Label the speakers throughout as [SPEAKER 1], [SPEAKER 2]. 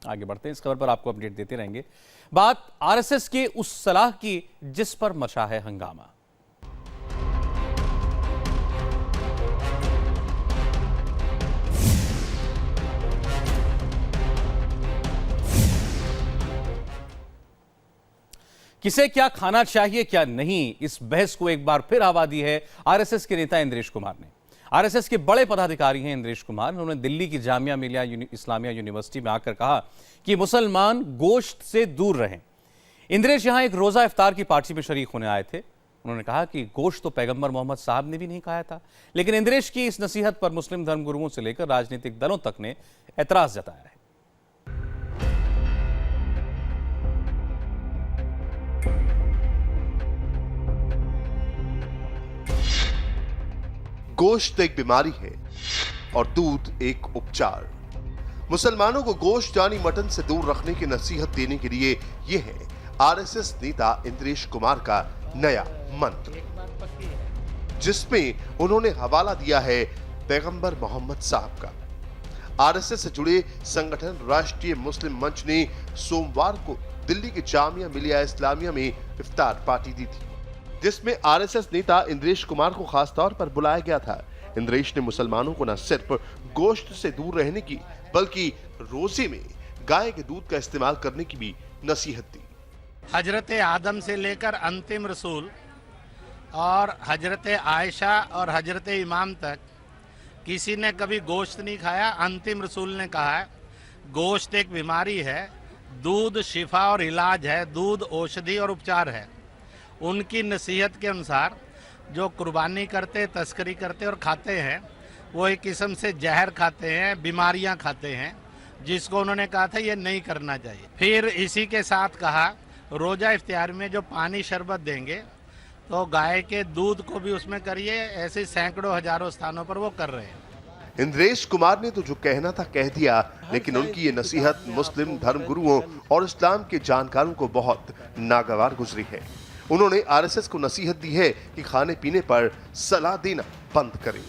[SPEAKER 1] आगे बढ़ते हैं, इस खबर पर आपको अपडेट देते रहेंगे। बात आरएसएस के उस सलाह की जिस पर मचा है हंगामा। किसे क्या खाना चाहिए क्या नहीं, इस बहस को एक बार फिर हवा दी है आरएसएस के नेता इंद्रेश कुमार ने। आरएसएस के बड़े पदाधिकारी हैं इंद्रेश कुमार। उन्होंने दिल्ली की जामिया मिलिया इस्लामिया यूनिवर्सिटी में आकर कहा कि मुसलमान गोश्त से दूर रहें। इंद्रेश यहां एक रोजा इफ्तार की पार्टी में शरीक होने आए थे। उन्होंने कहा कि गोश्त तो पैगंबर मोहम्मद साहब ने भी नहीं खाया था, लेकिन इंद्रेश की इस नसीहत पर मुस्लिम धर्मगुरुओं से लेकर राजनीतिक दलों तक ने एतराज जताया है।
[SPEAKER 2] गोश्त एक बीमारी है और दूध एक उपचार। मुसलमानों को गोश्त यानी मटन से दूर रखने की नसीहत देने के लिए यह है आरएसएस नेता इंद्रेश कुमार का नया मंत्र, जिसमें उन्होंने हवाला दिया है पैगंबर मोहम्मद साहब का। आरएसएस से जुड़े संगठन राष्ट्रीय मुस्लिम मंच ने सोमवार को दिल्ली के जामिया मिलिया इस्लामिया में इफ्तार पार्टी दी थी, जिसमें आरएसएस नेता इंद्रेश कुमार को खास तौर पर बुलाया गया था। इंद्रेश ने मुसलमानों को न सिर्फ गोश्त से दूर रहने की बल्कि रोजे में गाय के दूध का इस्तेमाल करने की भी नसीहत दी।
[SPEAKER 3] हजरत आदम से लेकर अंतिम रसूल और हजरत आयशा और हजरत इमाम तक किसी ने कभी गोश्त नहीं खाया। अंतिम रसूल ने कहा है गोश्त एक बीमारी है, दूध शिफा और इलाज है, दूध औषधि और उपचार है। उनकी नसीहत के अनुसार जो कुर्बानी करते, तस्करी करते और खाते हैं वो एक किस्म से जहर खाते हैं, बीमारियां खाते हैं, जिसको उन्होंने कहा था ये नहीं करना चाहिए। फिर इसी के साथ कहा रोजा इफ्तियार में जो पानी शरबत देंगे तो गाय के दूध को भी उसमें करिए। ऐसे सैकड़ों हजारों स्थानों पर वो कर रहे हैं।
[SPEAKER 2] इंद्रेश कुमार ने तो जो कहना था कह दिया, लेकिन उनकी ये नसीहत मुस्लिम धर्मगुरुओं और इस्लाम के जानकारों को बहुत नागवार गुजरी है। उन्होंने आरएसएस को नसीहत दी है कि खाने पीने पर सलाह देना बंद करें।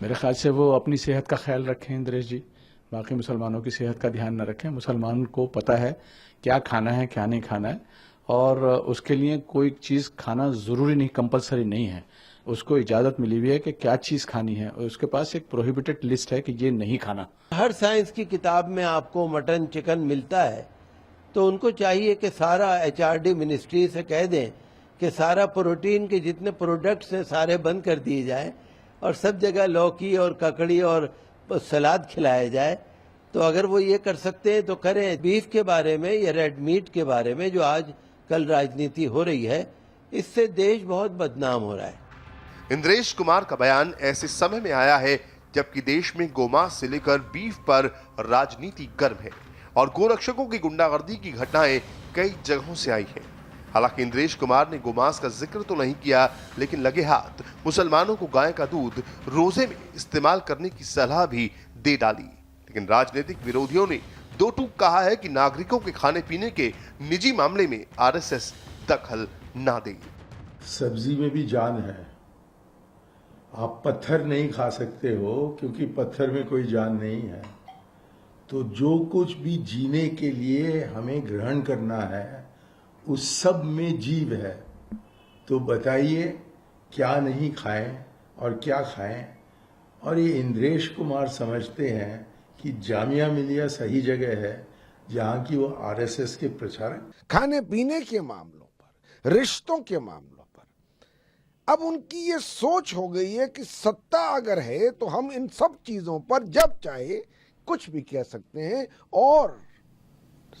[SPEAKER 4] मेरे ख्याल से वो अपनी सेहत का ख्याल रखें इंद्रेश जी, बाकी मुसलमानों की सेहत का ध्यान न रखें। मुसलमान को पता है क्या खाना है क्या नहीं खाना है, और उसके लिए कोई चीज़ खाना ज़रूरी नहीं, कंपलसरी नहीं है। उसको इजाज़त मिली हुई है कि क्या चीज़ खानी है, और उसके पास एक प्रोहिबिटेड लिस्ट है कि ये नहीं खाना।
[SPEAKER 5] हर साइंस की किताब में आपको मटन चिकन मिलता है, तो उनको चाहिए कि सारा एचआरडी मिनिस्ट्री से कह दें कि सारा प्रोटीन के जितने प्रोडक्ट्स हैं सारे बंद कर दिए जाए और सब जगह लौकी और ककड़ी और सलाद खिलाया जाए। तो अगर वो ये कर सकते हैं तो करें। बीफ के बारे में या रेड मीट के बारे में जो आज कल राजनीति हो रही है, इससे देश बहुत बदनाम हो रहा है।
[SPEAKER 2] इंद्रेश कुमार का बयान ऐसे समय में आया है जबकि देश में गोमांस से लेकर बीफ पर राजनीति गर्म है और गोरक्षकों की गुंडागर्दी की घटनाएं कई जगहों से आई हैं। हालांकि इंद्रेश कुमार ने गोमांस का जिक्र तो नहीं किया, लेकिन लगे हाथ मुसलमानों को गाय का दूध रोजे में इस्तेमाल करने की सलाह भी दे डाली। लेकिन राजनीतिक विरोधियों ने दो टूक कहा है कि नागरिकों के खाने पीने के निजी मामले में आरएसएस दखल ना दे।
[SPEAKER 6] सब्जी में भी जान है। आप पत्थर नहीं खा सकते हो क्योंकि पत्थर में कोई जान नहीं है। तो जो कुछ भी जीने के लिए हमें ग्रहण करना है उस सब में जीव है। तो बताइए क्या नहीं खाएं और क्या खाएं। और ये इंद्रेश कुमार समझते हैं कि जामिया मिलिया सही जगह है जहां की वो आरएसएस के प्रचारक।
[SPEAKER 7] खाने पीने के मामलों पर, रिश्तों के मामलों पर अब उनकी ये सोच हो गई है कि सत्ता अगर है तो हम इन सब चीजों पर जब चाहे कुछ भी कह सकते हैं और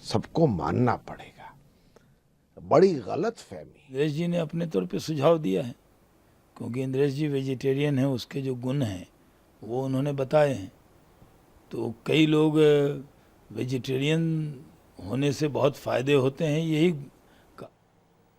[SPEAKER 7] सबको मानना पड़ेगा। बड़ी गलत फहमी।
[SPEAKER 8] इंद्रेश जी ने अपने तौर पे सुझाव दिया है, क्योंकि इंद्रेश जी वेजिटेरियन है, उसके जो गुण हैं वो उन्होंने बताए हैं। तो कई लोग वेजिटेरियन होने से बहुत फ़ायदे होते हैं, यही